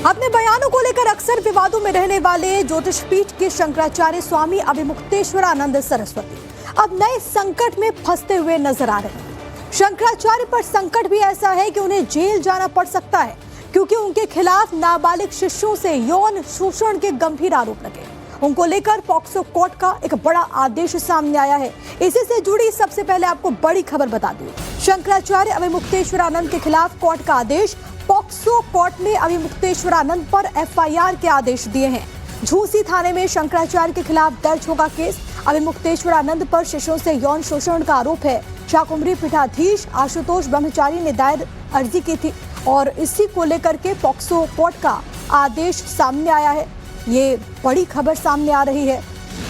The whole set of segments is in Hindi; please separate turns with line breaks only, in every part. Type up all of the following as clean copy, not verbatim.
अपने बयानों को लेकर अक्सर विवादों में रहने वाले ज्योतिष पीठ के शंकराचार्य स्वामी अभिमुक्तेश्वरानंद सरस्वती अब नए संकट में फंसते हुए नजर आ रहे हैं। शंकराचार्य पर संकट भी ऐसा है कि उन्हें जेल जाना पड़ सकता है, क्योंकि उनके खिलाफ नाबालिग शिष्यों से यौन शोषण के गंभीर आरोप लगे। उनको लेकर पॉक्सो कोर्ट का एक बड़ा आदेश सामने आया है। इसी से जुड़ी सबसे पहले आपको बड़ी खबर बता दी। शंकराचार्य अभिमुक्तेश्वरानंद के खिलाफ कोर्ट का आदेश। पॉक्सो कोर्ट ने अभिमुक्तेश्वरानंद पर एफआईआर के आदेश दिए हैं। झूसी थाने में शंकराचार्य के खिलाफ दर्ज होगा केस। अभिमुक्तेश्वरानंद पर शिष्यों से यौन शोषण का आरोप है। शाकुंभरी पीठाधीश आशुतोष ब्रह्मचारी ने दायर अर्जी की थी और इसी को लेकर के पॉक्सो कोर्ट का आदेश सामने आया है। ये बड़ी खबर सामने आ रही है।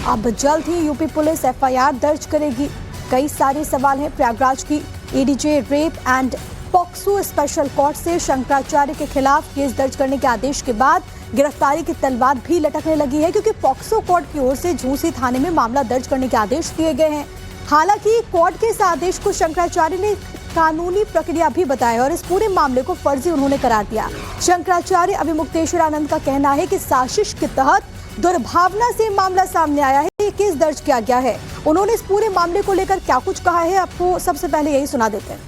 अब जल्द ही यूपी पुलिस एफआईआर दर्ज करेगी। कई सारे सवाल हैं। प्रयागराज की ADJ rape and POCSO special court से शंकराचार्य के खिलाफ केस दर्ज करने के आदेश के बाद गिरफ्तारी की तलवार भी लटकने लगी है, क्योंकि पॉक्सो कोर्ट की ओर से झूसी थाने में मामला दर्ज करने के आदेश दिए गए हैं। हालांकि कोर्ट के इस आदेश को शंकराचार्य ने कानूनी प्रक्रिया भी बताया और इस पूरे मामले को फर्जी उन्होंने करार दिया। शंकराचार्य अभिमुक्तेश्वरानंद का कहना है कि साजिश के तहत दुर्भावना से मामला सामने आया है, ये केस दर्ज किया गया है। उन्होंने इस पूरे मामले को लेकर क्या कुछ कहा है, आपको सबसे पहले यही सुना देते हैं।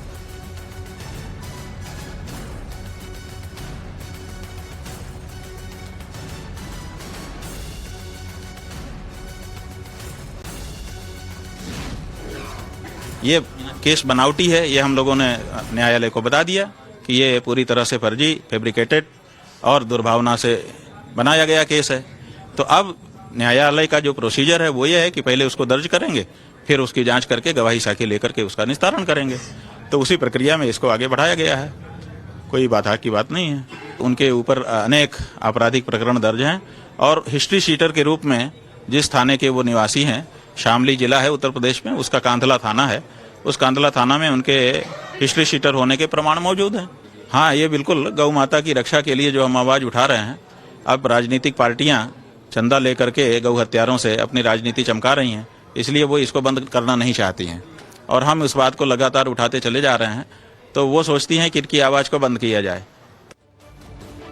ये केस बनावटी है, ये हम लोगों ने न्यायालय को बता दिया कि ये पूरी तरह से फर्जी, फैब्रिकेटेड और दुर्भावना से बनाया गया केस है। तो अब न्यायालय का जो प्रोसीजर है वो ये है कि पहले उसको दर्ज करेंगे, फिर उसकी जांच करके गवाही साखी लेकर के उसका निस्तारण करेंगे। तो उसी प्रक्रिया में इसको आगे बढ़ाया गया है। कोई बाधा की बात नहीं है। उनके ऊपर अनेक आपराधिक प्रकरण दर्ज हैं और हिस्ट्री शीटर के रूप में जिस थाने के वो निवासी हैं, शामली जिला है उत्तर प्रदेश में, उसका कांधला थाना है। उस कांधला थाना में उनके हिस्ट्री शीटर होने के प्रमाण मौजूद हैं। हाँ, ये बिल्कुल गौ माता की रक्षा के लिए जो हम आवाज उठा रहे हैं, अब राजनीतिक पार्टियां चंदा लेकर के गौ हत्यारों से अपनी राजनीति चमका रही हैं, इसलिए वो इसको बंद करना नहीं चाहती हैं और हम इस बात को लगातार उठाते चले जा रहे हैं। तो वो सोचती हैं कि इनकी आवाज को बंद किया जाए।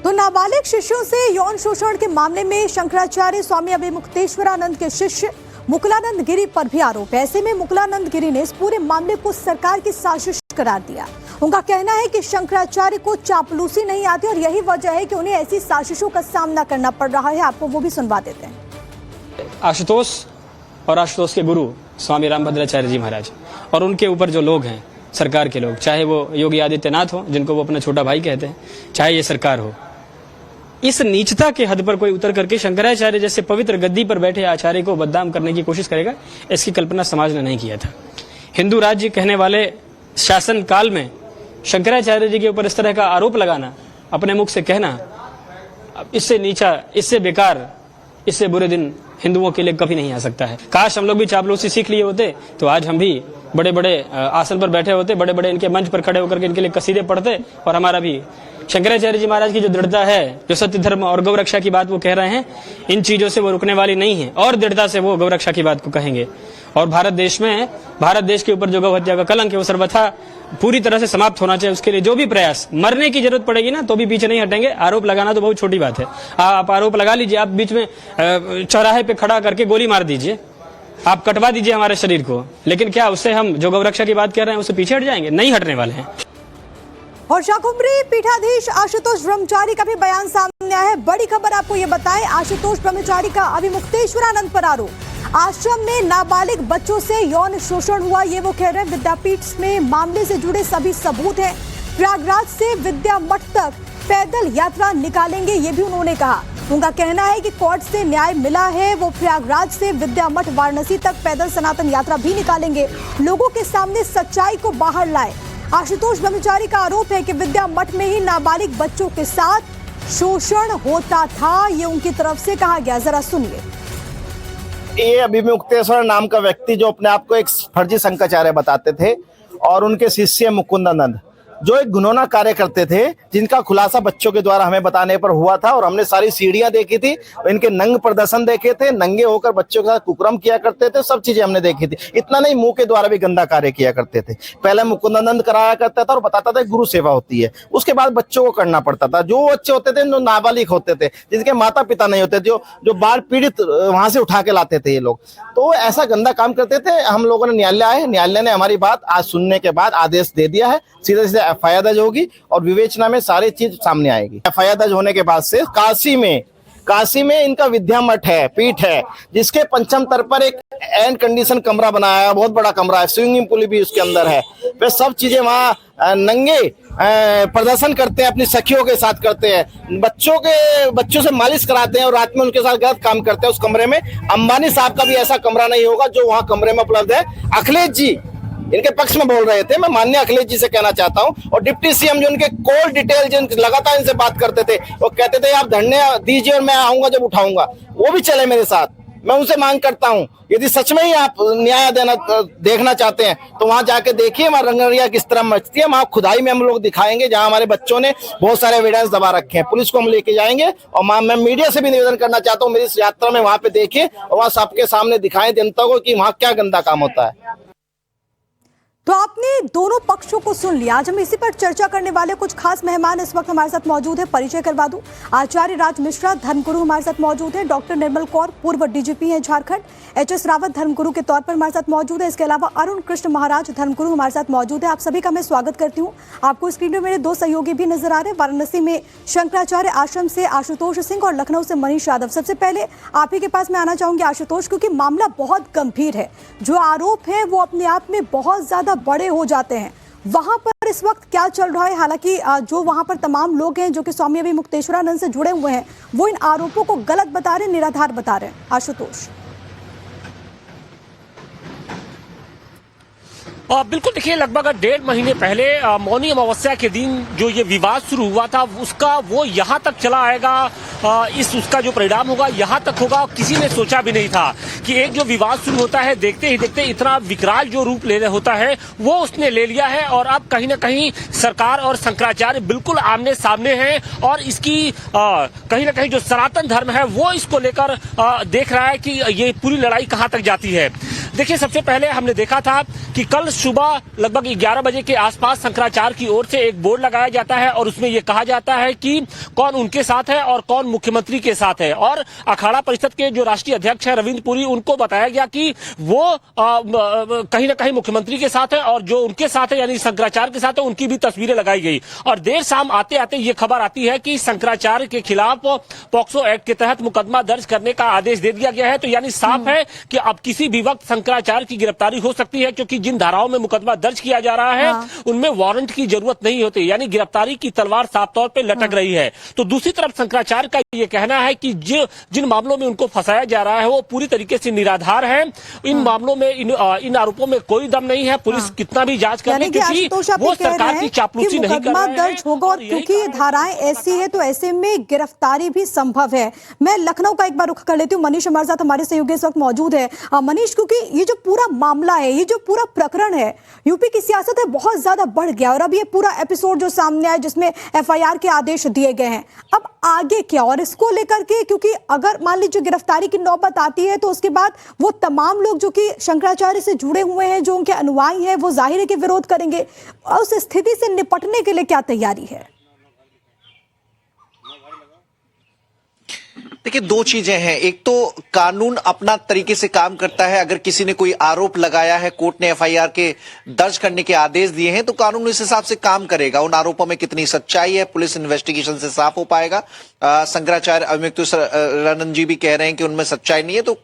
तो नाबालिग शिष्यों से यौन शोषण के मामले में शंकराचार्य स्वामी अभिमुक्तेश्वरानंद के शिष्य मुकुलानंद गिरी पर भी आरोप है। ऐसे में मुकुलानंद गिरी ने इस पूरे मामले को सरकार की साजिश करार दिया। उनका कहना है कि शंकराचार्य को चापलूसी नहीं आती और यही वजह है कि उन्हें ऐसी साजिशों का सामना करना पड़ रहा है। आपको वो भी सुनवा देते हैं।
आशुतोष और आशुतोष के गुरु स्वामी रामभद्राचार्य जी महाराज और उनके ऊपर जो लोग हैं, सरकार के लोग, चाहे वो योगी आदित्यनाथ हो जिनको वो अपना छोटा भाई कहते हैं, चाहे ये सरकार हो, इस नीचता के हद पर कोई उतर करके शंकराचार्य जैसे पवित्र गद्दी पर बैठे आचार्य को बदनाम करने की कोशिश करेगा, इसकी कल्पना समाज ने नहीं किया था। हिंदू राज्य कहने वाले शासन काल में शंकराचार्य जी के ऊपर इस तरह का आरोप लगाना, अपने मुख से कहना, इससे नीचा, इससे बेकार, इससे बुरे दिन हिंदुओं के लिए कभी नहीं आ सकता है। काश हम लोग भी चापलूसी सीख लिए होते तो आज हम भी बड़े बड़े आसन पर बैठे होते, बड़े बड़े इनके मंच पर खड़े होकर के इनके लिए कसीदे पढ़ते और हमारा भी शंकराचार्य जी महाराज की जो दृढ़ता है, जो सत्य धर्म और गौ रक्षा की बात वो कह रहे हैं, इन चीजों से वो रुकने वाली नहीं है और दृढ़ता से वो गौ रक्षा की बात को कहेंगे। और भारत देश के ऊपर जो गौ हत्या का कलंक है वो सर्वथा पूरी तरह से समाप्त होना चाहिए। उसके लिए जो भी प्रयास, मरने की जरूरत पड़ेगी ना तो भी पीछे नहीं हटेंगे। आरोप लगाना तो बहुत छोटी बात है। आप आरोप लगा लीजिए, आप बीच में चौराहे पे खड़ा करके गोली मार दीजिए, आप कटवा दीजिए हमारे शरीर को, लेकिन क्या उससे हम जो गौ रक्षा की बात कर रहे हैं उससे पीछे हट जाएंगे? नहीं हटने वाले हैं।
और शाकुंभरी पीठाधीश आशुतोष ब्रह्मचारी का भी बयान सामने आया है। बड़ी खबर आपको ये बताएं, आशुतोष ब्रह्मचारी का अभिमुक्तेश्वरानंद पर आरोप, आश्रम में नाबालिग बच्चों से यौन शोषण हुआ, ये वो कह रहे हैं। विद्यापीठ में मामले से जुड़े सभी सबूत हैं। प्रयागराज से विद्या मठ तक पैदल यात्रा निकालेंगे, ये भी उन्होंने कहा। उनका कहना है कि कोर्ट से न्याय मिला है, वो प्रयागराज से विद्या मठ वाराणसी तक पैदल सनातन यात्रा भी निकालेंगे, लोगों के सामने सच्चाई को बाहर लाए। आशुतोष ब्रह्मचारी का आरोप है कि विद्या मठ में ही नाबालिग बच्चों के साथ शोषण होता था, ये उनकी तरफ से कहा गया। जरा सुनिए।
ये अभिमुक्तेश्वर नाम का व्यक्ति जो अपने आप को एक फर्जी शंकराचार्य बताते थे और उनके शिष्य मुकुंदानंद, जो एक घिनौना कार्य करते थे, जिनका खुलासा बच्चों के द्वारा हमें बताने पर हुआ था और हमने सारी सीढ़ियां देखी थी, इनके नंग प्रदर्शन देखे थे, नंगे होकर बच्चों के साथ कुकर्म किया करते थे, सब चीजें हमने देखी थी। इतना नहीं, मुंह के द्वारा भी गंदा कार्य किया करते थे। पहले मुकुंदानंद कराया करता था और बताता था गुरु सेवा होती है, उसके बाद बच्चों को करना पड़ता था। जो बच्चे होते थे जो नाबालिग होते थे, जिनके माता पिता नहीं होते, जो बाल पीड़ित वहां से उठा के लाते थे ये लोग, तो ऐसा गंदा काम करते थे। हम लोगों ने न्यायालय आए, न्यायालय ने हमारी बात आज सुनने के बाद आदेश दे दिया है, सीधे सीधे एफआईआर दर्ज होगी और विवेचना में सारी चीज सामने आएगी। एफआईआर दर्ज होने के बाद से काशी में इनका विद्या मठ है, पीठ है, जिसके पंचम तल पर एक एयर कंडीशन कमरा बनाया है, बहुत बड़ा कमरा है, स्विमिंग पूल भी उसके अंदर है। वे सब चीजें वहाँ नंगे प्रदर्शन करते हैं, अपनी सखियों के साथ करते हैं, बच्चों से मालिश कराते हैं और रात में उनके साथ गलत काम करते हैं। उस कमरे में अंबानी साहब का भी ऐसा कमरा नहीं होगा जो वहाँ कमरे में उपलब्ध है। अखिलेश जी इनके पक्ष में बोल रहे थे, मैं माननीय अखिलेश जी से कहना चाहता हूं, और डिप्टी सीएम जो उनके कॉल डिटेल जो लगातार इनसे बात करते थे, वो कहते थे आप धरने दीजिए और मैं आऊंगा जब उठाऊंगा, वो भी चले मेरे साथ। मैं उनसे मांग करता हूं, यदि सच में ही आप न्याय देखना चाहते हैं तो वहां जाके देखिए हमारा रंगरिया किस तरह मचती है। वहां खुदाई में हम लोग दिखाएंगे जहां हमारे बच्चों ने बहुत सारे एविडेंस दबा रखे हैं। पुलिस को हम लेके जाएंगे और मैं मीडिया से भी निवेदन करना चाहता हूं, मेरी इस यात्रा में वहां पे देखिए और वहां सबके सामने दिखाएं जनता को कि वहां क्या गंदा काम होता है।
तो आपने दोनों पक्षों को सुन लिया। आज हम इसी पर चर्चा करने वाले कुछ खास मेहमान इस वक्त हमारे साथ मौजूद है। परिचय करवा दूं, आचार्य राज मिश्रा धर्मगुरु हमारे साथ मौजूद है, डॉक्टर निर्मल कौर पूर्व डीजीपी हैं झारखंड, एचएस रावत धर्मगुरु के तौर पर हमारे साथ मौजूद है। इसके अलावा अरुण कृष्ण महाराज धर्मगुरु हमारे साथ मौजूद है। आप सभी का मैं स्वागत करती हूँ। आपको स्क्रीन पर मेरे दो सहयोगी भी नजर आ रहे हैं, वाराणसी में शंकराचार्य आश्रम से आशुतोष सिंह और लखनऊ से मनीष यादव। सबसे पहले आप ही के पास मैं आना चाहूंगी आशुतोष, क्योंकि मामला बहुत गंभीर है। जो आरोप है वो अपने आप में बहुत ज्यादा बड़े हो जाते हैं। वहां पर इस वक्त क्या चल रहा है? हालांकि जो वहां पर तमाम लोग हैं जो कि स्वामी अभिमुक्तेश्वरानंद से जुड़े हुए हैं, वो इन आरोपों को गलत बता रहे हैं, निराधार बता रहे हैं। आशुतोष।
बिल्कुल, देखिए लगभग 1.5 महीने पहले मौनी अमावस्या के दिन जो ये विवाद शुरू हुआ था उसका वो यहाँ तक चला आएगा, उसका जो परिणाम होगा यहाँ तक होगा, किसी ने सोचा भी नहीं था कि एक जो विवाद शुरू होता है देखते ही देखते इतना विकराल जो रूप लेने होता है वो उसने ले लिया है। और अब कहीं ना कहीं सरकार और शंकराचार्य बिल्कुल आमने सामने हैं और इसकी कहीं ना कहीं जो सनातन धर्म है वो इसको लेकर देख रहा है कि ये पूरी लड़ाई कहाँ तक जाती है। देखिए, सबसे पहले हमने देखा था कि कल सुबह लगभग 11 बजे के आसपास शंकराचार्य की ओर से एक बोर्ड लगाया जाता है और उसमें यह कहा जाता है कि कौन उनके साथ है और कौन मुख्यमंत्री के साथ है। और अखाड़ा परिषद के जो राष्ट्रीय अध्यक्ष है रविंद्र पुरी, उनको बताया गया कि वो कहीं ना कहीं मुख्यमंत्री के साथ है और जो उनके साथ है यानी शंकराचार्य के साथ है उनकी भी तस्वीरें लगाई गई। और देर शाम आते आते ये खबर आती है कि शंकराचार्य के खिलाफ पॉक्सो एक्ट के तहत मुकदमा दर्ज करने का आदेश दे दिया गया है। तो यानी साफ है कि अब किसी भी वक्त शंकराचार्य की गिरफ्तारी हो सकती है, क्योंकि जिन धाराओं में मुकदमा दर्ज किया जा रहा है उनमें वारंट की जरूरत नहीं होती, यानी गिरफ्तारी की तलवार साफ तौर पे लटक रही है। तो दूसरी तरफ शंकराचार्य का ये कहना है कि जिन मामलों में उनको फंसाया जा रहा है वो पूरी तरीके से निराधार है। इन मामलों में इन आरोपों में कोई दम नहीं है। पुलिस कितना भी जांच कर ले, क्योंकि वो सरकार की चापलूसी नहीं कर रहे हैं।
दर्ज होगा और क्योंकि ये धाराएं ऐसी है तो ऐसे में गिरफ्तारी भी संभव है। मैं लखनऊ का एक बार रुख कर लेती हूँ। मनीष हमारे साथ हमारे सहयोगी इस वक्त मौजूद है। मनीष, क्योंकि ये जो पूरा मामला है, ये जो पूरा प्रकरण है, यूपी की सियासत है बहुत ज्यादा बढ़ गया और अब ये पूरा एपिसोड जो सामने आया जिसमें एफआईआर के आदेश दिए गए हैं, अब आगे क्या? और इसको लेकर के, क्योंकि अगर मान लीजिए गिरफ्तारी की नौबत आती है तो उसके बाद वो तमाम लोग जो कि शंकराचार्य से जुड़े हुए हैं, जो उनके अनुयायी हैं, वो जाहिर है कि विरोध करेंगे। उस स्थिति से निपटने के लिए क्या तैयारी है?
देखिए, दो चीजें हैं। एक तो कानून अपना तरीके से काम करता है। अगर किसी ने कोई आरोप लगाया है, कोर्ट ने एफआईआर के दर्ज करने के आदेश दिए हैं, तो कानून इस हिसाब से काम करेगा। उन आरोपों में कितनी सच्चाई है, पुलिस इन्वेस्टिगेशन से साफ हो पाएगा। शंकराचार्य अभिमुक्तेश्वरानंद जी भी कह रहे हैं कि उनमें सच्चाई नहीं है, तो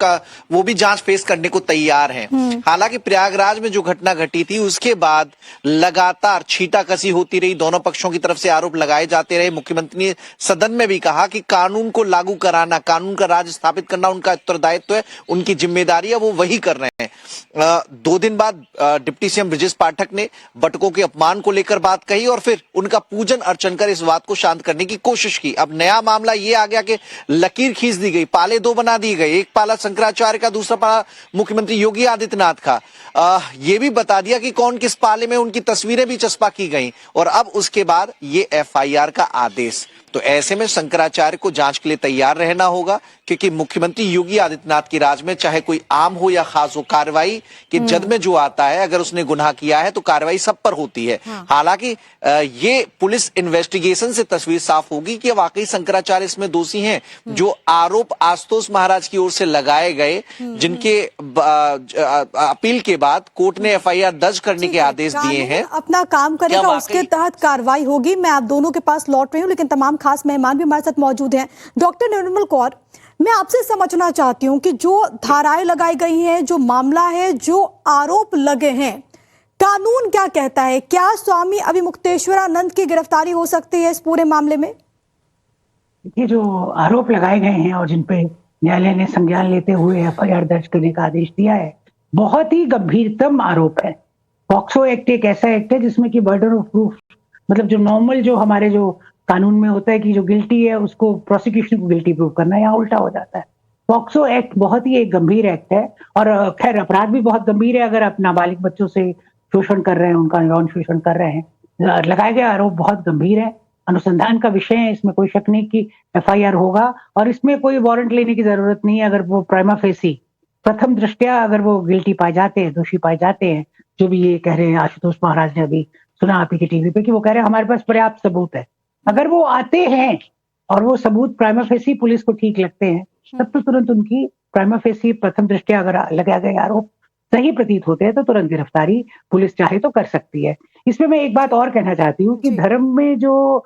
वो भी जांच पेश करने को तैयार हैं। हालांकि प्रयागराज में जो घटना घटी थी उसके बाद लगातार छींटाकसी होती रही, दोनों पक्षों की तरफ से आरोप लगाए जाते रहे। मुख्यमंत्री ने सदन में भी कहा कि कानून को लागू कराना करना, कानून का राज स्थापित करना उनका उत्तरदायित्व है, उनकी जिम्मेदारी है, वो वही कर रहे हैं। 2 दिन बाद डिप्टी सीएम ब्रजेश पाठक ने बटुकों के अपमान को लेकर बात कही और फिर उनका पूजन अर्चन कर इस बात को शांत करने की कोशिश की। अब नया मामला ये आ गया कि लकीर खींच दी गई, पाले 2 बना दिए गए, एक पाला शंकराचार्य का, दूसरा पाला मुख्यमंत्री योगी आदित्यनाथ का। ये भी बता दिया कि कौन किस पाले में, उनकी तस्वीरें भी चस्पा की गई और अब उसके बाद ये एफआईआर का आदेश। तो ऐसे में शंकराचार्य को जांच के लिए तैयार रहना होगा, क्योंकि मुख्यमंत्री योगी आदित्यनाथ की राज में चाहे कोई आम हो या खास हो, कार्रवाई के जद में जो आता है, अगर उसने गुनाह किया है तो कार्रवाई सब पर होती है। हालांकि ये पुलिस इन्वेस्टिगेशन से तस्वीर साफ होगी कि वाकई शंकराचार्य इसमें दोषी हैं। जो आरोप आशुतोष महाराज की ओर से लगाए गए, जिनके अपील के बाद कोर्ट ने एफआईआर दर्ज करने के आदेश दिए हैं,
अपना काम करेगा, उसके तहत कार्रवाई होगी। मैं आप दोनों के पास लौट रही हूँ, लेकिन तमाम खास मेहमान भी हमारे साथ मौजूद हैं। डॉक्टर निर्मल कौर, मैं आपसे समझना चाहती हूं कि जो धाराएं लगाई गई हैं, जो मामला है, जो आरोप लगे हैं, कानून क्या कहता है? क्या स्वामी अभिमुक्तेश्वरानंद की गिरफ्तारी हो सकती है इस पूरे मामले में?
ये जो आरोप लगाए गए हैं और जिन पे न्यायालय ने संज्ञान लेते हुए एफआईआर दर्ज करने का आदेश दिया है, बहुत ही गंभीरतम आरोप है। पॉक्सो एक्ट एक ऐसा एक्ट है जिसमें कि बर्डन ऑफ प्रूफ, मतलब जो नॉर्मल जो हमारे जो कानून में होता है कि जो गिल्टी है उसको प्रोसिक्यूशन को गिल्टी प्रूव करना, यहाँ उल्टा हो जाता है। पॉक्सो एक्ट बहुत ही एक गंभीर एक्ट है और खैर अपराध भी बहुत गंभीर है अगर आप नाबालिग बच्चों से शोषण कर रहे हैं, उनका यौन शोषण कर रहे हैं। लगाए गए आरोप बहुत गंभीर है, अनुसंधान का विषय है, इसमें कोई शक नहीं कि एफआईआर होगा और इसमें कोई वारंट लेने की जरूरत नहीं है। अगर वो प्राइमा फेसी, प्रथम दृष्टया अगर वो गिल्टी पाए जाते हैं, दोषी पाए जाते हैं, जो भी ये कह रहे हैं आशुतोष महाराज ने अभी सुना आप ही की टीवी पे कि वो कह रहे हैं हमारे पास पर्याप्त सबूत है, अगर वो आते हैं और वो सबूत प्राइमा फेसी पुलिस को ठीक लगते हैं, तब तो तुरंत उनकी प्राइमा फेसी प्रथम दृष्टया अगर लगाए गए आरोप सही प्रतीत होते हैं तो तुरंत गिरफ्तारी पुलिस चाहे तो कर सकती है। इसमें मैं एक बात और कहना चाहती हूँ कि धर्म में जो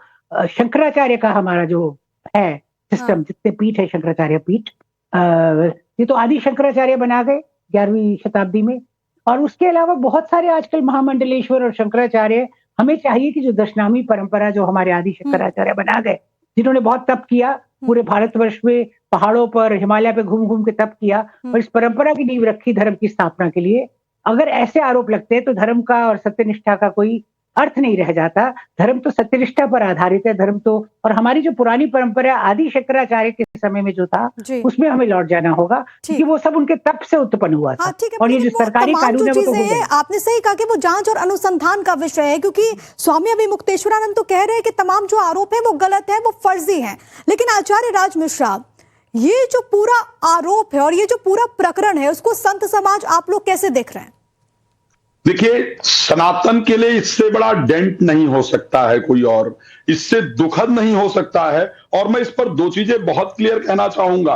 शंकराचार्य का हमारा जो है सिस्टम, जितने पीठ है शंकराचार्य पीठ, ये तो आदि शंकराचार्य बना गए 11वीं शताब्दी में, और उसके अलावा बहुत सारे आजकल महामंडलेश्वर और शंकराचार्य। हमें चाहिए कि जो दशनामी परंपरा जो हमारे आदि शंकराचार्य बना गए, जिन्होंने बहुत तप किया, पूरे भारतवर्ष में पहाड़ों पर हिमालय पे घूम घूम के तप किया और इस परंपरा की नींव रखी धर्म की स्थापना के लिए, अगर ऐसे आरोप लगते हैं तो धर्म का और सत्यनिष्ठा का कोई अर्थ नहीं रह जाता। धर्म तो सत्यनिष्ठा पर आधारित है, धर्म तो, और हमारी जो पुरानी परंपरा आदि शंकराचार्य के समय में जो था उसमें हमें लौट जाना होगा, क्योंकि वो सब उनके तप से उत्पन्न हुआ था। और ये जो सरकारी कानून है वो तो
आपने सही कहा कि वो जांच और अनुसंधान का विषय है, क्योंकि स्वामी अभिमुक्तेश्वरानंद तो कह रहे हैं कि तमाम जो आरोप है वो गलत है, वो फर्जी है। लेकिन आचार्य राज मिश्रा, ये जो पूरा आरोप है और ये जो पूरा प्रकरण है, उसको संत समाज आप लोग कैसे देख रहे हैं?
देखिए, सनातन के लिए इससे बड़ा डेंट नहीं हो सकता है कोई और, इससे दुखद नहीं हो सकता है। और मैं इस पर 2 चीजें बहुत क्लियर कहना चाहूंगा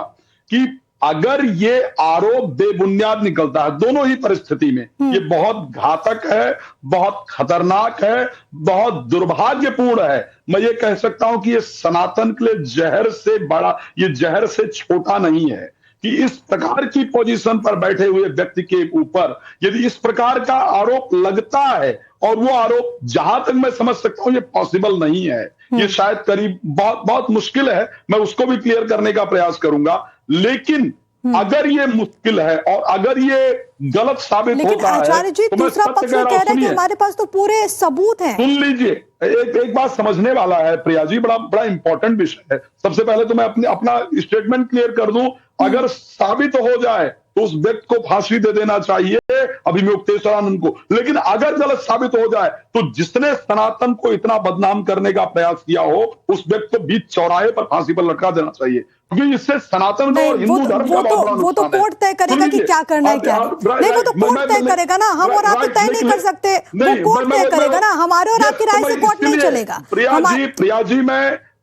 कि अगर ये आरोप बेबुनियाद निकलता है, दोनों ही परिस्थिति में ये बहुत घातक है, बहुत खतरनाक है, बहुत दुर्भाग्यपूर्ण है। मैं ये कह सकता हूं कि ये सनातन के लिए जहर से बड़ा, ये जहर से छोटा नहीं है कि इस प्रकार की पोजीशन पर बैठे हुए व्यक्ति के ऊपर यदि इस प्रकार का आरोप लगता है, और वो आरोप जहां तक मैं समझ सकता हूं ये पॉसिबल नहीं है, ये शायद करीब बहुत बहुत मुश्किल है, मैं उसको भी क्लियर करने का प्रयास करूंगा। लेकिन अगर ये मुश्किल है और अगर ये गलत साबित होता है,
आचार्य जी,
तो
दूसरा पक्ष कह रहा है कि हमारे पास तो पूरे सबूत हैं।
सुन लीजिए, एक बात समझने वाला है प्रिया जी, बड़ा इंपॉर्टेंट विषय है। सबसे पहले तो मैं अपना स्टेटमेंट क्लियर कर दूं, अगर साबित हो जाए तो उस व्यक्ति को फांसी दे देना चाहिए, अभिमुक्तेश्वरानंद को। लेकिन अगर गलत साबित हो जाए तो जिसने सनातन को इतना बदनाम करने का प्रयास किया हो, उस व्यक्ति को बीच चौराहे पर फांसी पर लटका देना चाहिए, क्योंकि इससे सनातन को और हिंदू धर्म का बहुत बड़ा
वो तो कोर्ट तय करेगा कि क्या करना है, क्या नहीं। वो तो कोर्ट तय करेगा ना, हम और आप तय नहीं कर सकते, वो कोर्ट तय करेगा ना। हमारे और आपकी राय से कोर्ट नहीं चलेगा।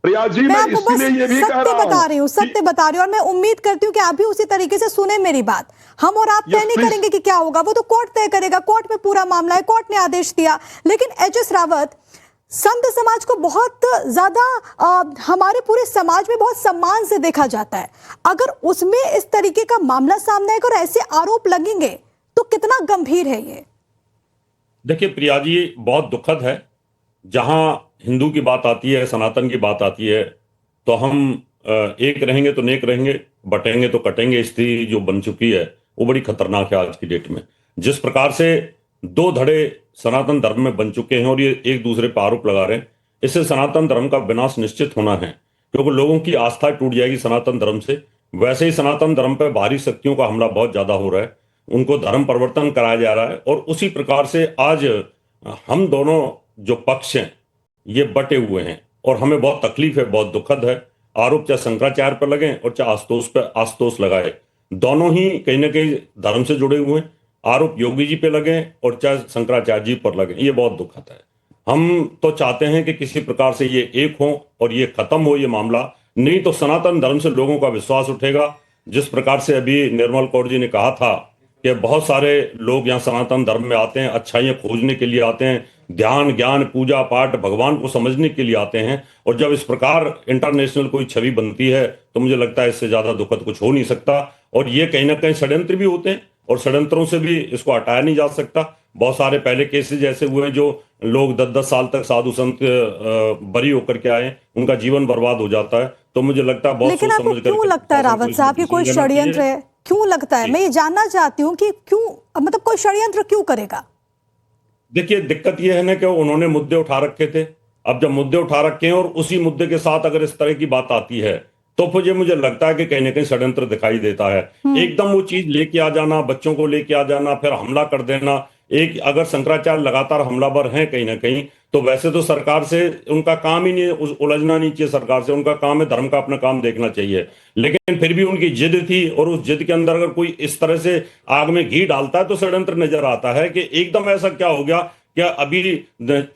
प्रिया जी, मैं आपको बस
सत्य बता रही हूँ, सत्य बता रही हूँ, और मैं उम्मीद करती हूँ कि आप भी उसी तरीके से सुने मेरी बात। हम और आप तय नहीं करेंगे कि क्या होगा, वो तो कोर्ट तय करेगा। कोर्ट में पूरा मामला है, कोर्ट ने आदेश दिया। लेकिन एच.एस. रावत, संत समाज को बहुत ज्यादा हमारे पूरे समाज में बहुत सम्मान से देखा जाता है। अगर उसमें इस तरीके का मामला सामने आएगा और ऐसे आरोप लगेंगे तो कितना गंभीर है ये?
देखिए प्रिया जी, बहुत दुखद है। जहां हिंदू की बात आती है, सनातन की बात आती है, तो हम एक रहेंगे तो नेक रहेंगे, बटेंगे तो कटेंगे स्थिति जो बन चुकी है वो बड़ी खतरनाक है आज की डेट में। जिस प्रकार से दो धड़े सनातन धर्म में बन चुके हैं और ये एक दूसरे पर आरोप लगा रहे हैं, इससे सनातन धर्म का विनाश निश्चित होना है, क्योंकि लोगों की आस्था टूट जाएगी सनातन धर्म से। वैसे ही सनातन धर्म पर बाहरी शक्तियों का हमला बहुत ज्यादा हो रहा है, उनको धर्म परिवर्तन कराया जा रहा है, और उसी प्रकार से आज हम दोनों जो पक्ष हैं ये बटे हुए हैं और हमें बहुत तकलीफ है, बहुत दुखद है। आरोप चाहे शंकराचार्य पर लगे और चाहे आशुतोष पर आशुतोष लगाए, दोनों ही कहीं ना कहीं धर्म से जुड़े हुए हैं। आरोप योगी जी पे लगे और चाहे शंकराचार्य जी पर लगे, ये बहुत दुखद है। हम तो चाहते हैं कि किसी प्रकार से ये एक हो और ये खत्म हो ये मामला, नहीं तो सनातन धर्म से लोगों का विश्वास उठेगा। जिस प्रकार से अभी निर्मल कौर जी ने कहा था कि बहुत सारे लोग यहाँ सनातन धर्म में आते हैं, अच्छाइयाँ खोजने के लिए आते हैं, ध्यान ज्ञान पूजा पाठ भगवान को समझने के लिए आते हैं, और जब इस प्रकार इंटरनेशनल कोई छवि बनती है तो मुझे लगता है इससे ज्यादा दुखद कुछ हो नहीं सकता। और ये कहीं ना कहीं षड्यंत्र भी होते हैं और षड्यंत्रों से भी इसको हटाया नहीं जा सकता। बहुत सारे पहले केसेस ऐसे हुए हैं जो लोग 10-10 साल तक साधु संत बरी होकर के आए, उनका जीवन बर्बाद हो जाता है। तो मुझे लगता है बहुत
लेकिन आपको क्यों लगता है रावत साहब कि कोई षड्यंत्र है? क्यों लगता है? मैं ये जानना चाहती हूँ कि क्यों, मतलब कोई षड्यंत्र क्यों करेगा?
देखिए, दिक्कत यह है ना कि उन्होंने मुद्दे उठा रखे थे। अब जब मुद्दे उठा रखे हैं और उसी मुद्दे के साथ अगर इस तरह की बात आती है तो फिर मुझे लगता है कि कहीं ना कहीं षड्यंत्र दिखाई देता है। एकदम वो चीज लेके आ जाना, बच्चों को लेके आ जाना, फिर हमला कर देना। एक अगर शंकराचार्य लगातार हमलावर हैं कहीं ना कहीं, तो वैसे तो सरकार से उनका काम ही नहीं, उलझना नहीं चाहिए सरकार से, उनका काम है धर्म का अपना काम देखना चाहिए। लेकिन फिर भी उनकी जिद थी और उस जिद के अंदर अगर कोई इस तरह से आग में घी डालता है तो षड्यंत्र नजर आता है कि एकदम ऐसा क्या हो गया, क्या अभी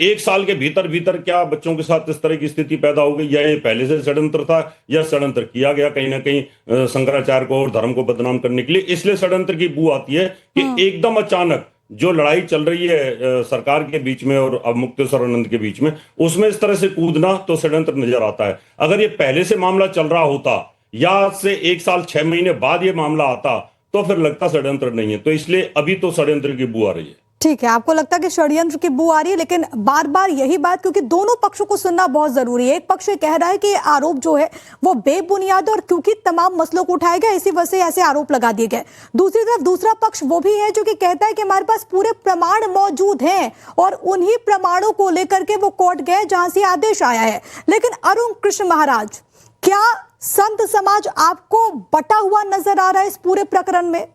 1 साल के भीतर भीतर क्या बच्चों के साथ इस तरह की स्थिति पैदा हो गई, या ये पहले से षड्यंत्र था, या षड्यंत्र किया गया कहीं ना कहीं शंकराचार्य को और धर्म को बदनाम करने के लिए। इसलिए षड्यंत्र की बू आती है कि एकदम अचानक जो लड़ाई चल रही है सरकार के बीच में और अब मुक्तेश्वरानंद के बीच में, उसमें इस तरह से कूदना तो षड्यंत्र नजर आता है। अगर ये पहले से मामला चल रहा होता या से 1 साल 6 महीने बाद ये मामला आता तो फिर लगता षड्यंत्र नहीं है। तो इसलिए अभी तो षड्यंत्र की बू आ रही है।
ठीक है, आपको लगता है कि षड्यंत्र की बू आ रही है, लेकिन बार बार यही बात, क्योंकि दोनों पक्षों को सुनना बहुत जरूरी है। एक पक्ष कह रहा है कि आरोप जो है वो बेबुनियाद और क्योंकि तमाम मसलों को उठाया गया इसी वजह से ऐसे आरोप लगा दिए गए। दूसरी तरफ दूसरा पक्ष वो भी है जो कि कहता है कि हमारे पास पूरे प्रमाण मौजूद हैं और उन्हीं प्रमाणों को लेकर के वो कोर्ट गए जहां से आदेश आया है। लेकिन अरुण कृष्ण महाराज, क्या संत समाज आपको बटा हुआ नजर आ रहा है इस पूरे प्रकरण में?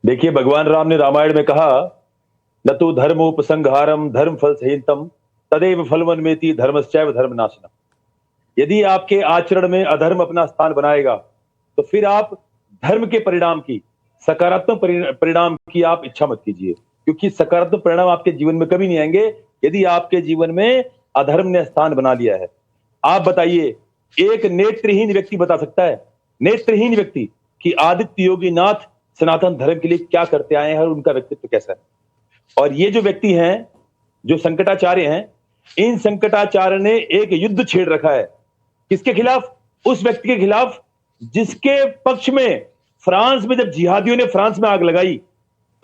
देखिए, भगवान राम ने रामायण में कहा, न तो धर्मोपसंहारम धर्म फल सहितम तदेव फलवन्मेति धर्मश्चैव धर्मनाशनम। यदि आपके आचरण में अधर्म अपना स्थान बनाएगा तो फिर आप धर्म के परिणाम की, सकारात्मक परिणाम की आप इच्छा मत कीजिए, क्योंकि सकारात्मक परिणाम आपके जीवन में कभी नहीं आएंगे यदि आपके जीवन में अधर्म ने स्थान बना लिया है। आप बताइए, एक नेत्रहीन व्यक्ति बता सकता है, नेत्रहीन व्यक्ति, कि आदित्य योगी नाथ सनातन धर्म के लिए क्या करते आए हैं और उनका व्यक्तित्व कैसा है। और ये जो व्यक्ति हैं, जो शंकराचार्य हैं, इन शंकराचार्य ने एक युद्ध छेड़ रखा है। किसके खिलाफ? उस व्यक्ति के खिलाफ जिसके पक्ष में फ्रांस में जब जिहादियों ने फ्रांस में आग लगाई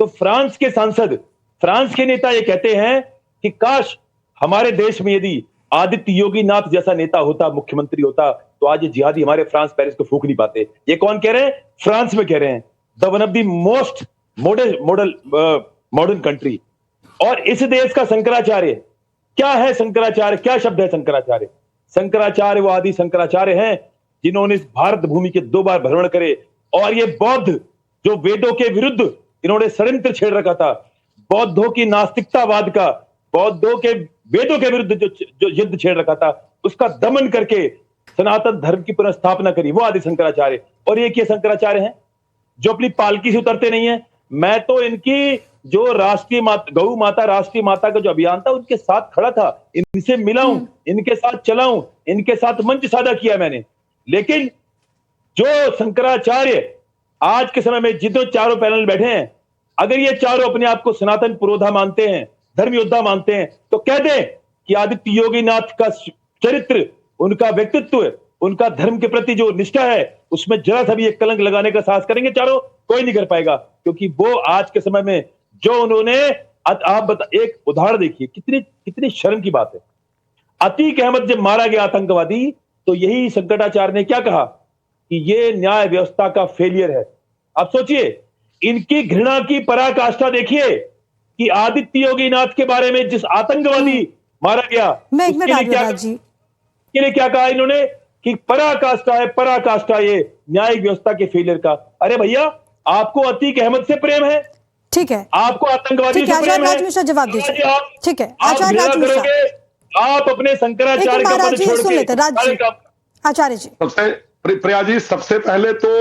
तो फ्रांस के सांसद, फ्रांस के नेता ये कहते हैं कि काश हमारे देश में यदि आदित्य योगी नाथ जैसा नेता होता, मुख्यमंत्री होता, तो आज ये जिहादी हमारे फ्रांस पेरिस को फूंक नहीं पाते। ये कौन कह रहे हैं? फ्रांस में कह रहे हैं, the one of the most modern country. और इस देश का शंकराचार्य क्या है? शंकराचार्य क्या शब्द है? शंकराचार्य, शंकराचार्य वो आदि शंकराचार्य हैं जिन्होंने इस भारत भूमि के 2 बार भ्रमण करे, और ये बौद्ध जो वेदों के विरुद्ध इन्होंने षड्यंत्र छेड़ रखा था, बौद्धों की नास्तिकतावाद का, बौद्धों के वेदों के विरुद्ध जो युद्ध छेड़ रखा था, उसका दमन करके सनातन धर्म की पुनर्स्थापना करी, वो आदि शंकराचार्य। और एक ये शंकराचार्य हैं जो अपनी पालकी से उतरते नहीं है। मैं तो इनकी जो राष्ट्रीय माता, गौ माता राष्ट्रीय माता का जो अभियान था, उनके साथ खड़ा था, इनसे मिला हूं, इनके साथ चला हूं, इनके साथ मंच साझा किया मैंने। लेकिन जो शंकराचार्य आज के समय में जितने चारों पैनल बैठे हैं, अगर ये चारों अपने आप को सनातन पुरोधा मानते हैं, धर्म योद्धा मानते हैं, तो कह दें कि आदित्य योगी नाथ का चरित्र, उनका व्यक्तित्व, उनका धर्म के प्रति जो निष्ठा है, उसमें जरा सा भी एक कलंक लगाने का साहस करेंगे चारों? कोई नहीं कर पाएगा, क्योंकि वो आज के समय में जो उन्होंने, आप एक उदाहरण देखिए, कितनी शर्म की बात है। अतीक अहमद जब मारा गया आतंकवादी, तो यही शंकराचार्य ने क्या कहा कि ये न्याय व्यवस्था का फेलियर है। आप सोचिए, इनकी घृणा की पराकाष्ठा देखिए कि आदित्य योगीनाथ के बारे में जिस आतंकवादी मारा गया,
मैं एक मिनट
उसके लिए
राज जी
के लिए क्या कहा इन्होंने कि पराकाष्ठा है, पराकाष्ठा ये न्यायिक व्यवस्था के फेलियर का। अरे भैया, आपको अतीक अहमद से प्रेम है,
ठीक है,
आपको आतंकवादी
ठीक है,
से प्रेम
आचार्य
है।
राज मिश्रा जवाब दीजिए।
आप
ठीक है,
आप
आचार्य
घृणा
राज मिश्रा
करोगे, आप अपने शंकराचार्य
लेकिन
का
महाराज
पद
जी
छोड़
सुन
के
लेते राज जी, आचार्य जी
सबसे प्रिया जी, सबसे पहले तो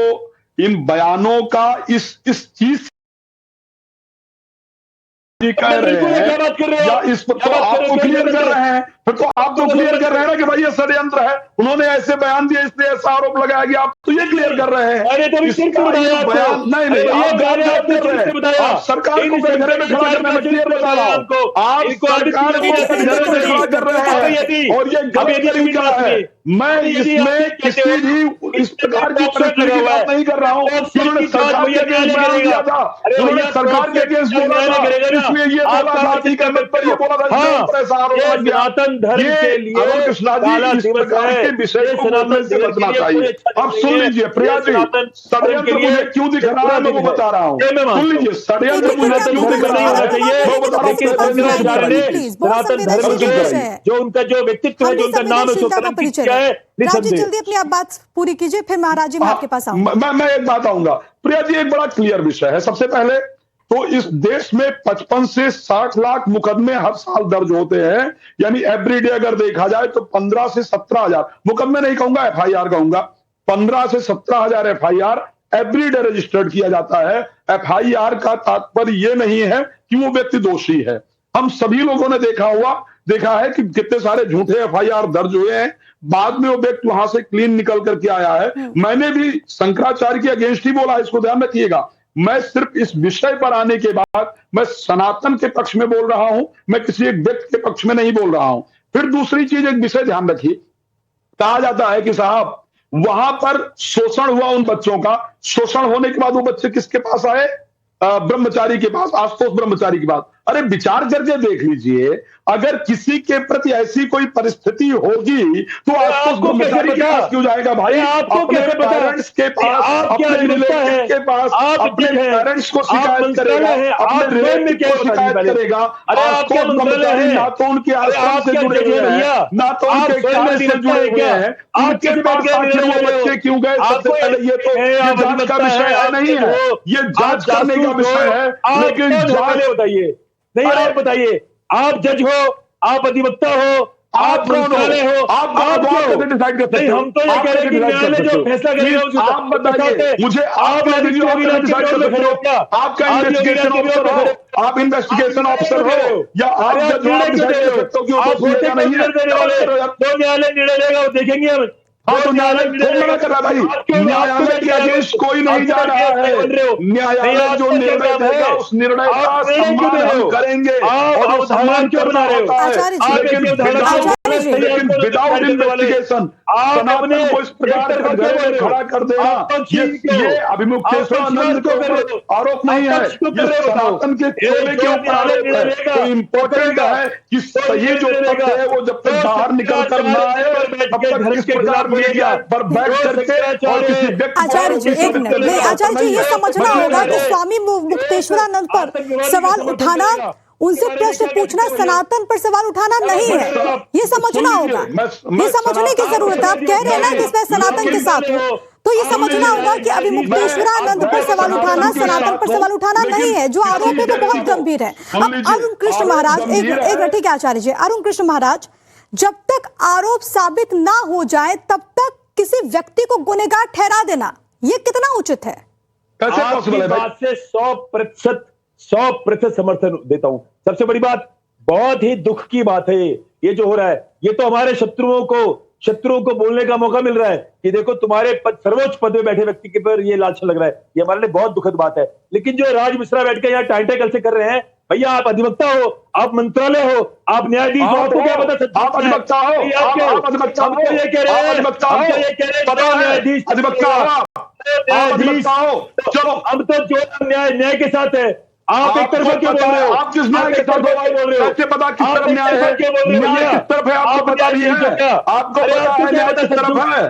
इन बयानों का इस चीज कह रहे हैं या इस पर तो आप तो क्लियर कर रहे हैं, फिर तो आप तो क्लियर कर रहे हैं ना कि भाई ये षड्यंत्र है, उन्होंने ऐसे बयान दिए इसलिए ऐसा आरोप लगाया गया, आप तो ये क्लियर कर रहे हैं।
अरे तो
इसका ये बयान नहीं, आप गलत कर रहे हैं। आप सरकार को कटघरे में खड़ा करने में क्लियर बता रहा हूं, आप सरकार को कटघरे में खड़ा कर रहे हैं और ये गलत तरीका है। मैं इसमें किसी भी इस प्रकार की परिस्थिति की बात नहीं कर रहा हूं। उन्होंने सरकार के अगेंस्ट बयान दिया था, उन्होंने सरकार के अगेंस्ट बोला था, इसलिए ये बोला था कि अहमद पर ये बोला था, ऐसा आरोप लग गया।
सनातन धर्म के लिए
अरुण कृष्णा जी इस प्रकार के विषय को बोलने से बचना चाहिए। अब सुन लीजिए प्रिया जी, षड्यंत्र मुझे क्यों दिख रहा है मैं वो बता रहा हूँ। सुन लीजिए, षड्यंत्र मुझे क्यों दिख रहा है मैं बता रहा हूँ।
सनातन धर्म के जो उनका जो व्यक्तित्व है, जो उनका नाम है, क्या है,
राज जी जल्दी अपनी आप बात पूरी कीजिए, फिर महाराज जी मैं आपके पास आऊंगा।
मैं एक बात आऊंगा प्रिया जी, एक बड़ा क्लियर विषय है। सबसे पहले तो इस देश में 55 से 60 लाख मुकदमे हर साल दर्ज होते हैं, यानी एवरीडे अगर देखा जाए तो 15 से 17 हजार मुकदमे नहीं कहूंगा, FIR कहूंगा, 15 से 17 हजार FIR एवरीडे रजिस्टर्ड किया जाता है। FIR का तात्पर्य यह नहीं है कि वो व्यक्ति दोषी है। हम सभी लोगों ने देखा है कि कितने सारे झूठे FIR दर्ज हुए हैं, बाद में वो व्यक्ति वहां से क्लीन निकल करके आया है। मैंने भी शंकराचार्य के अगेंस्ट ही बोला, इसको ध्यान रखिएगा। मैं सिर्फ इस विषय पर आने के बाद मैं सनातन के पक्ष में बोल रहा हूं, मैं किसी एक व्यक्ति के पक्ष में नहीं बोल रहा हूं। फिर दूसरी चीज, एक विषय ध्यान रखिए, कहा जाता है कि साहब वहां पर शोषण हुआ उन बच्चों का, शोषण होने के बाद वो बच्चे किसके पास आए? ब्रह्मचारी के पास, आशुतोष ब्रह्मचारी के पास। अरे विचार करके देख लीजिए, अगर किसी के प्रति ऐसी कोई परिस्थिति होगी तो आशुतोष ब्रह्मचारी के पास क्यों जाएगा भाई? अपने पेरेंट्स के पास, अपने रिलेटिव के पास, अपने पेरेंट्स को शिकायत करेगा, अपने रिलेटिव को शिकायत करेगा। आशुतोष ब्रह्मचारी ना तो उनके आश्रम से जुड़े हुए हैं, ना तो उनके कार्य से जुड़े हुए हैं, उनके पास आखिर वो बच्चे क्यों गए? सबसे पहले ये तो जांच का विषय नहीं है, ये जांच करने का विषय है, लेकिन जांच
बताइए नहीं, आप बताइए, आप जज हो, आप अधिवक्ता हो, आप मंत्रालय हो,
आप डिसाइड करते
नहीं, हम तो ये कह रहे हैं कि न्यायालय जो फैसला करेगा
आप बताइए मुझे, आप आपका इन्वेस्टिगेशन ऑफिसर हो, आप इन्वेस्टिगेशन ऑफिसर हो या आप जज हो, आप डिसाइड कर सकते हो कि वो दोषी है नहीं है।
तो न्यायालय निर्णय लेगा, वो देखेंगे हम।
हाँ तो न्यायालय मना कर रहा भाई, न्यायालय के अगेंस्ट कोई नहीं जा रहा है। न्यायालय जो निर्णय देगा उस निर्णय का सम्मान हम करेंगे और वो सम्मान क्यों बना रहे हो? लेकिन विदाउट इन्वेस्टिगेशन सनातन को इस प्रकार का खड़ा कर देना, ये अभिमुक्तेश्वरानंद के ऊपर आरोप नहीं है, ये सनातन के चोले के ऊपर आरोप है। तो इम्पोर्टेंट है कि सही जो तथ्य है वो जब तक बाहर निकल कर ना आए तब तक इस प्रकार मीडिया पर बैठ करके और किसी व्यक्ति
आचार्य जी एक मिनट नहीं, आचार्य जी ये समझना होगा कि स्वामी मुक्तेश्वरानंद पर सवाल उठाना, उनसे प्रश्न पूछना सनातन पर सवाल उठाना नहीं है, ये समझना होगा, ये समझने की जरूरत है। आप कह रहे हैं ना कि मैं सनातन के साथ हूँ, तो ये समझना होगा कि अभी मुक्तेश्वरानंद पर सवाल उठाना सनातन पर सवाल उठाना नहीं है, जो आरोप है वो बहुत गंभीर है। अब अरुण कृष्ण महाराज एक ठीक है आचार्य जी, अरुण कृष्ण महाराज, जब तक आरोप साबित ना हो जाए तब तक किसी व्यक्ति को गुनहगार ठहरा देना ये कितना उचित है?
आपकी बात से 100% समर्थन देता हूं। सबसे बड़ी बात, बहुत ही दुख की बात है ये जो हो रहा है, ये तो हमारे शत्रुओं को बोलने का मौका मिल रहा है कि देखो तुम्हारे सर्वोच्च पद में बैठे व्यक्ति के पर ये लांछन लग रहा है। ये हमारे लिए बहुत दुखद बात है। लेकिन जो राज मिश्रा बैठ के यहाँ टाइटेकल से कर रहे हैं, भैया आप अधिवक्ता हो, आप मंत्रालय हो, आप न्यायाधीश हो, आपको क्या पता? आप अधिवक्ता हो, आप अधिवक्ता हो, ये कह रहे हैं, न्यायाधीश अधिवक्ता हो, चलो हम तो जो न्याय के साथ है, आप एक तरफा क्यों बोल रहे हो?
आप किस न्याय के साथ बोल रहे हो? कैसे पता किस तरफ न्याय है? न्याय किस तरफ है आपको पता नहीं है? आपको पता है न्याय किस तरफ है?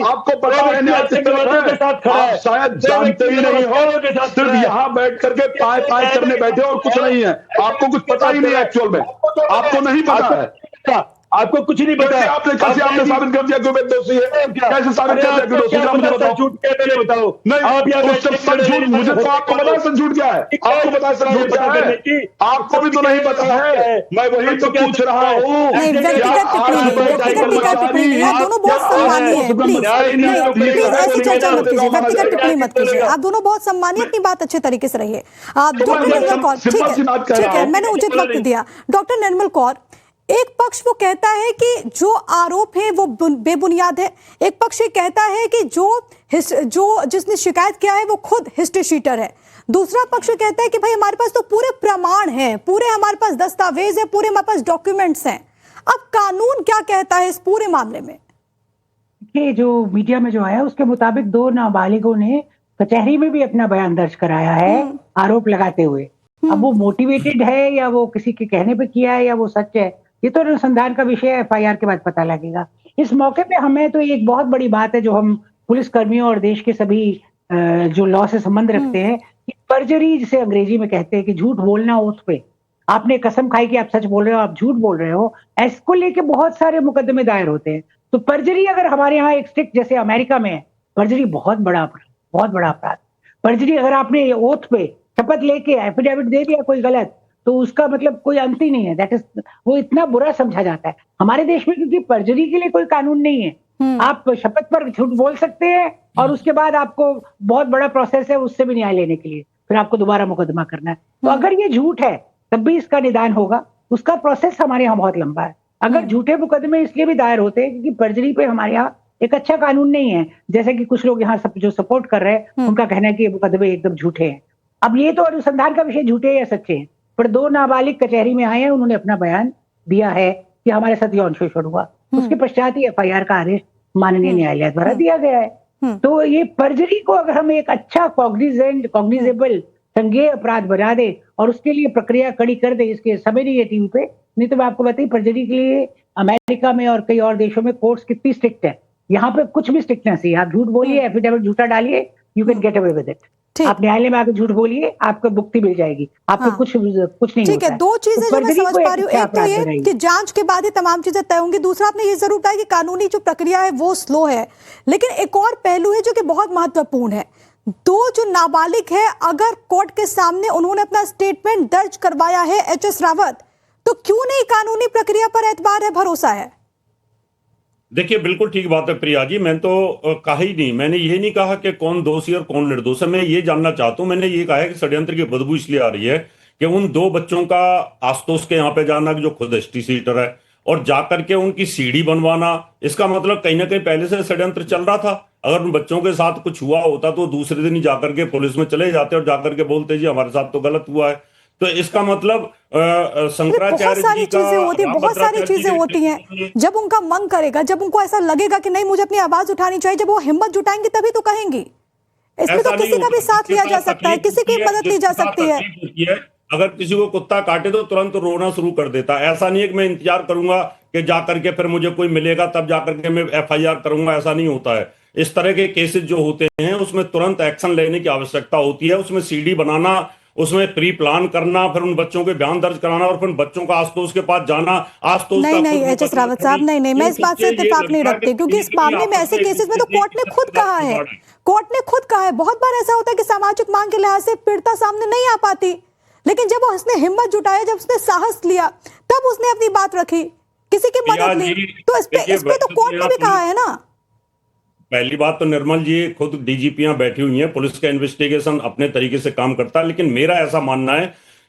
आपको पता है न्याय किस तरफ है? आप शायद जानते ही नहीं हो, सिर्फ यहाँ बैठ करके पाए पाए करने बैठे और कुछ नहीं है, आपको कुछ पता ही नहीं है एक्चुअल में, आपको नहीं पता है।
आपको कुछ नहीं पता है।
आपने कैसे आपने साबित कर दिया कि वो दोषी है? कैसे साबित कर दिया कि दोषी है? मुझे बताओ।
झूठ क्या पहले बताओ।
नहीं,
आप
सब झूठ, मुझे तो आपको पता है सब झूठ क्या है? आपको पता है सब झूठ क्या है? आपको भी तो नहीं पता है। मैं वही तो पूछ रहा हूँ।
नहीं, व्यक्तिगत टिप्पणी नहीं, आप दोनों बहुत सम्मानीय हैं, प्लीज नहीं, ऐसी चर्चा मत कीजिए, व्यक्तिगत टिप्पणी मत कीजिए, आप दोनों बहुत सम्मानीय, अपनी बात अच्छे तरीके से रहिए। डॉक्टर निर्मल कौर, ठीक है, मैंने उचित वक्त दिया। डॉक्टर निर्मल कौर, एक पक्ष वो कहता है कि जो आरोप है वो बेबुनियाद है, एक पक्ष ये कहता है कि जो जिसने शिकायत किया है वो खुद हिस्ट्री शीटर है, दूसरा पक्ष कहता है कि भाई हमारे पास तो पूरे प्रमाण हैं, पूरे हमारे पास दस्तावेज है, पूरे हमारे पास डॉक्यूमेंट्स हैं। अब कानून क्या कहता है इस पूरे मामले में?
ये जो मीडिया में जो आया उसके मुताबिक 2 नाबालिगों ने कचहरी में भी अपना बयान दर्ज कराया है आरोप लगाते हुए। अब वो मोटिवेटेड है या वो किसी के कहने पे किया है या वो सच है, ये तो अनुसंधान का विषय है, एफआईआर के बाद पता लगेगा। इस मौके पे हमें तो एक बहुत बड़ी बात है जो हम पुलिस कर्मियों और देश के सभी जो लॉ से संबंध रखते हैं, कि परजरी जिसे अंग्रेजी में कहते हैं कि झूठ बोलना ओथ पे, आपने कसम खाई कि आप सच बोल रहे हो, आप झूठ बोल रहे हो, इसको लेके बहुत सारे मुकदमे दायर होते हैं। तो परजरी अगर हमारे यहाँ एक स्ट्रिक्ट, जैसे अमेरिका में है, परजरी बहुत बड़ा अपराध। परजरी अगर आपने ओथ पे शपथ लेके एफिडेविट दे दिया कोई गलत, तो उसका मतलब कोई अंत ही नहीं है। दैट इज, वो इतना बुरा समझा जाता है हमारे देश में, क्योंकि परजरी के लिए कोई कानून नहीं है। आप शपथ पर झूठ बोल सकते हैं और उसके बाद आपको बहुत बड़ा प्रोसेस है उससे भी न्याय लेने के लिए, फिर आपको दोबारा मुकदमा करना है। तो अगर ये झूठ है तब भी इसका निदान होगा, उसका प्रोसेस हमारे यहाँ बहुत लंबा है। अगर झूठे मुकदमे इसलिए भी दायर होते हैं क्योंकि परजरी पे हमारे यहाँ एक अच्छा कानून नहीं है, जैसे कि कुछ लोग यहाँ जो सपोर्ट कर रहे हैं उनका कहना है कि ये मुकदमे एकदम झूठे हैं। अब ये तो अनुसंधान का विषय झूठे या सच्चे हैं, पर 2 नाबालिग कचहरी में आए हैं, उन्होंने अपना बयान दिया है कि हमारे साथ यौन शोषण हुआ, उसके पश्चात ही एफआईआर का आदेश माननीय न्यायालय द्वारा दिया गया है। तो ये परजरी को अगर हम एक अच्छा कॉग्निजेबल संज्ञेय अपराध बना दे और उसके लिए प्रक्रिया कड़ी कर दे, इसके समय नहीं है टीवी पे, नहीं तो मैं आपको बताइए परजरी के लिए अमेरिका में और कई और देशों में कोर्ट्स कितनी स्ट्रिक्ट है। यहाँ पे कुछ भी स्ट्रिक्टनेस है, आप झूठ बोलिए, एफिडेविट झूठा डालिए, you can get away with it. आप न्यायालय में आके झूठ बोलिए, आपको मुक्ति मिल जाएगी, आपको कुछ नहीं।
ठीक है, 2 चीजें जो मैं समझ पा रही हूँ, एक तो ये कि जांच के बाद ही तमाम चीजें तय होंगी, दूसरा आपने ये जरूर कहा कि कानूनी जो प्रक्रिया है वो स्लो है, लेकिन एक और पहलू है जो कि बहुत महत्वपूर्ण है। 2 जो नाबालिग है, अगर कोर्ट के सामने उन्होंने अपना स्टेटमेंट दर्ज करवाया है एचएस रावत, तो क्यों नहीं कानूनी प्रक्रिया पर एतबार है, भरोसा है?
देखिए, बिल्कुल ठीक बात है प्रिया जी, मैं तो कहा ही नहीं, मैंने ये नहीं कहा कि कौन दोषी और कौन निर्दोष है। मैं ये जानना चाहता हूं, मैंने ये कहा है कि षड्यंत्र की बदबू इसलिए आ रही है कि उन 2 बच्चों का आशुतोष के यहाँ पे जाना, जो खुद हिस्ट्री शीटर है, और जाकर के उनकी सीढ़ी बनवाना, इसका मतलब कहीं ना कहीं पहले से षड्यंत्र चल रहा था। अगर उन बच्चों के साथ कुछ हुआ होता तो दूसरे दिन ही जाकर के पुलिस में चले जाते और जाकर के बोलते जी हमारे साथ तो गलत हुआ है। तो इसका मतलब शंकराचार्य
बहुत सारी चीजें होती हैं, जब उनका मन करेगा, जब उनको ऐसा लगेगा कि नहीं मुझे अपनी आवाज उठानी चाहिए, जब वो हिम्मत जुटाएंगे तभी तो कहेंगी। इसमें तो किसी का भी साथ लिया जा सकता है, किसी की मदद ली जा सकती है।
अगर किसी को कुत्ता काटे तो तुरंत रोना शुरू कर देता है, ऐसा नहीं है कि मैं इंतजार करूंगा कि जाकर के फिर मुझे कोई मिलेगा तब जाकर के मैं एफआईआर करूंगा, ऐसा नहीं होता है। इस तरह के केसेस जो होते हैं उसमें तुरंत एक्शन लेने की आवश्यकता होती है, उसमें सीडी बनाना, उसमें प्री प्लान करना, फिर उन बच्चों के बयान दर्ज कराना और फिर बच्चों का आशुतोष के पास जाना। आशुतोष
नहीं एचएस रावत साहब, नहीं मैं इस बात से इत्तेफाक नहीं रखती, क्योंकि इस मामले में ऐसे केसेस में तो कोर्ट ने खुद कहा है, बहुत बार ऐसा होता है कि सामाजिक मांग के लिहाज से पीड़िता सामने नहीं आ पाती, लेकिन जब उसने हिम्मत जुटाया, जब उसने साहस लिया, तब उसने अपनी बात रखी, किसी की मदद ली, तो इस पे तो कोर्ट ने भी कहा है ना।
पहली बात तो निर्मल जी खुद डीजीपियां बैठी हुई हैं, पुलिस का इन्वेस्टिगेशन अपने तरीके से काम करता है, लेकिन मेरा ऐसा मानना है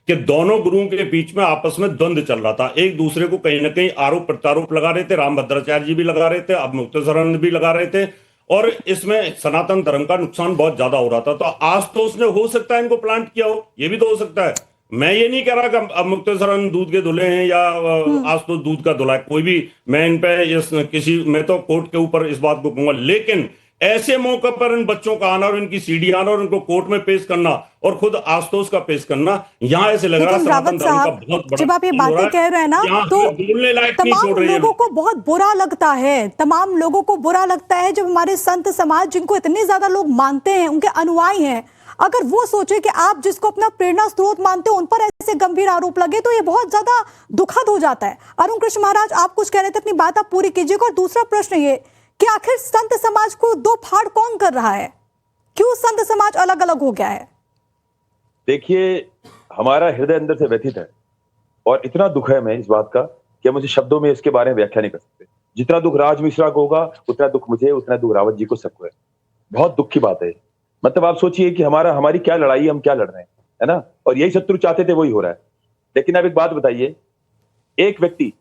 कि दोनों गुरुओं के बीच में आपस में द्वंद्व चल रहा था, एक दूसरे को कहीं ना कहीं आरोप प्रत्यारोप लगा रहे थे। रामभद्राचार्य जी भी लगा रहे थे, अब मुक्तेश्वरानंद भी लगा रहे थे, और इसमें सनातन धर्म का नुकसान बहुत ज्यादा हो रहा था। तो आज तो उसने हो सकता है इनको प्लांट किया हो, ये भी तो हो सकता है। मैं ये नहीं कह रहा कि अब मुक्तेश्वरानंद दूध के धुले हैं या आज तो दूध का धुला है, कोई भी, मैं इन पे मैं तो कोर्ट के ऊपर इस बात को कहूंगा, लेकिन ऐसे मौके पर इन बच्चों का आना और इनकी सीडी आना और उनको कोर्ट में पेश करना और खुद आशुतोष का पेश करना, यहाँ ऐसे लग रहा है
लेकिन रावत साहब, जब आप ये बातें कह रहे हैं ना, तो
बोलने लायक नहीं
तमाम
छोड़ रहे हैं
लोगों को बहुत बुरा लगता है, तमाम लोगों को बुरा लगता है जब हमारे संत समाज, जिनको इतने ज्यादा लोग मानते हैं, उनके अनुयायी हैं, अगर वो सोचे कि आप जिसको अपना प्रेरणा स्रोत मानते हो उन पर ऐसे गंभीर आरोप लगे, तो ये बहुत ज्यादा दुखद हो जाता है। अरुण कृष्ण महाराज, आप कुछ कह रहे थे, अपनी बात आप पूरी कीजिएगा। और दूसरा प्रश्न ये कि आखिर संत समाज को दो फाड़ कौन कर रहा है? क्यों संत समाज अलग अलग हो गया है?
देखिए, हमारा हृदय अंदर से व्यथित है और इतना दुख है हमें इस बात का कि मुझे शब्दों में इसके बारे में व्याख्या नहीं कर सकते। जितना दुख राज मिश्रा को होगा उतना दुख मुझे, उतना दुख रावत जी को, सबको है। बहुत दुख की बात है। मतलब आप सोचिए कि हमारी क्या लड़ाई है, हम क्या लड़ रहे हैं, है ना? और यही शत्रु चाहते थे वही हो रहा है। लेकिन आप एक बात बताइए, एक व्यक्ति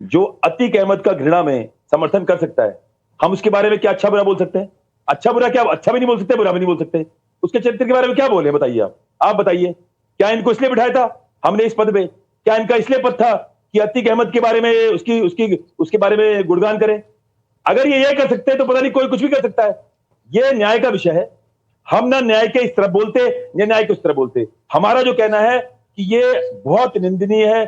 जो अतीक अहमद का घृणा में समर्थन कर सकता है, हम उसके बारे में क्या अच्छा बुरा बोल सकते हैं? अच्छा बुरा क्या, अच्छा भी नहीं बोल सकते, बुरा भी नहीं बोल सकते। उसके चरित्र के बारे में क्या बोले बताइए आप बताइए। क्या इनको इसलिए बिठाया था हमने इस पद पे? क्या इनका इसलिए पद था कि अतीक अहमद के बारे में उसके बारे में गुणगान करें? अगर ये कर सकते हैं तो पता नहीं कोई कुछ भी कर सकता है। ये न्याय का विषय है। हम ना न्याय के इस तरफ बोलते, न न्याय के उस तरफ बोलते। हमारा जो कहना है कि ये बहुत निंदनीय है,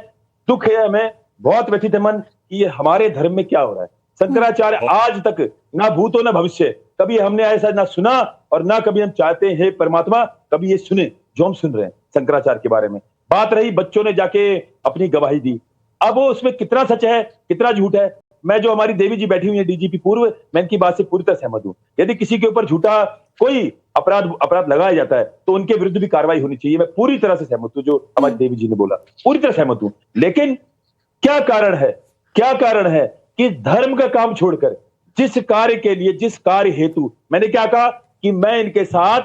दुख है, हमें बहुत व्यथित है मन कि ये हमारे धर्म में क्या हो रहा है। शंकराचार्य आज तक ना भूतो ना भविष्य कभी हमने ऐसा ना सुना और ना कभी हम चाहते हैं परमात्मा कभी ये सुने जो हम सुन रहे हैं शंकराचार्य के बारे में। बात रही बच्चों ने जाके अपनी गवाही दी, अब वो उसमें कितना सच है कितना झूठ है, मैं जो हमारी देवी जी बैठी हुई है डीजीपी पूर्व, मैं इनकी बात से पूरी तरह सहमत हूं। यदि किसी के ऊपर झूठा कोई अपराध लगाया जाता है तो उनके विरुद्ध भी कार्रवाई होनी चाहिए। मैं पूरी तरह से सहमत हूं जो हमारी देवी जी ने बोला, पूरी तरह सहमत हूं। लेकिन क्या कारण है कि धर्म का काम छोड़कर जिस कार्य के लिए, जिस कार्य हेतु, मैंने क्या कहा कि मैं इनके साथ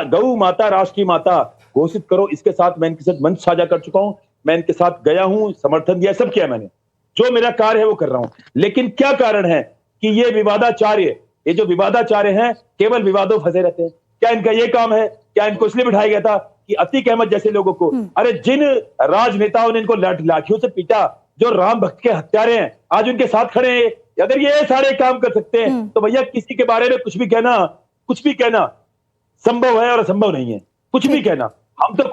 गौ माता, राष्ट्र की माता घोषित करो, इसके साथ मैं इनके साथ मंच साझा कर चुका हूं, मैं इनके साथ गया हूं, समर्थन दिया, सब किया मैंने, जो मेरा कार्य है वो कर रहा हूं। लेकिन क्या कारण है कि ये जो विवादाचार्य हैं केवल विवादों फंसे रहते हैं? क्या इनका ये काम है? क्या इनको इसलिए बिठाया गया था कि अतीक अहमद जैसे लोगों को, अरे जिन राजनेताओं ने इनको लाठियों से पीटा, जो राम भक्त के हत्यारे हैं, आज उनके साथ खड़े हैं। अगर ये सारे काम कर सकते हैं तो भैया किसी के बारे में कुछ भी कहना संभव है और असंभव नहीं है। कुछ भी कहना, हम तो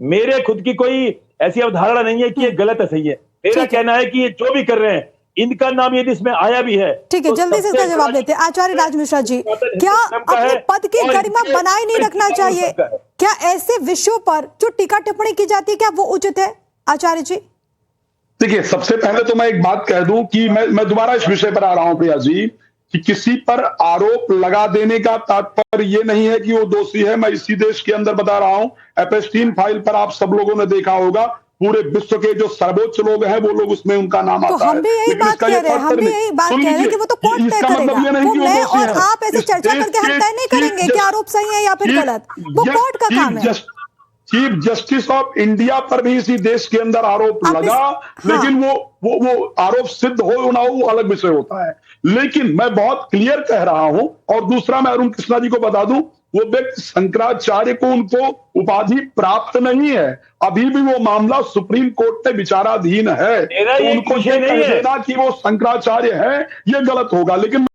मेरे खुद की कोई ऐसी अवधारणा नहीं है कि ये गलत है सही है। मेरा कहना है कि ये जो भी कर रहे हैं इनका नाम यदि इसमें आया भी है,
ठीक है, जल्दी से इसका जवाब देते हैं। आचार्य राज मिश्रा जी, क्या अपने पद की गरिमा बनाए नहीं रखना चाहिए? क्या ऐसे विषयों पर जो टीका टिप्पणी की जाती है क्या वो उचित है आचार्य जी?
देखिए, सबसे पहले तो मैं एक बात कह दूं कि मैं दोबारा इस विषय पर आ रहा हूं प्रिया जी, कि किसी पर आरोप लगा देने का तात्पर्य ये नहीं है कि वो दोषी है। मैं इसी देश के अंदर बता रहा हूं, एपेस्टीन फाइल पर आप सब लोगों ने देखा होगा, पूरे विश्व के जो सर्वोच्च लोग हैं वो लोग उसमें उनका नाम आता है।
तो हम भी यही बात कह रहे हैं, कि वो तो कोर्ट तय करेगा। वो मैं और आप ऐसे चर्चा करके हम तय नहीं करेंगे कि आरोप सही है या फिर गलत, वो कोर्ट का काम है।
चीफ जस्टिस ऑफ इंडिया पर भी इसी देश के अंदर आरोप लगा, लेकिन वो आरोप सिद्ध हो ना हो वो अलग विषय होता है। लेकिन मैं बहुत क्लियर कह रहा हूं, और दूसरा मैं अरुण कृष्णा जी को बता दूं, वो व्यक्ति शंकराचार्य को उनको उपाधि प्राप्त नहीं है, अभी भी वो मामला सुप्रीम कोर्ट में विचाराधीन है। तो उनको ये कह देना कि वो शंकराचार्य है ये गलत होगा। लेकिन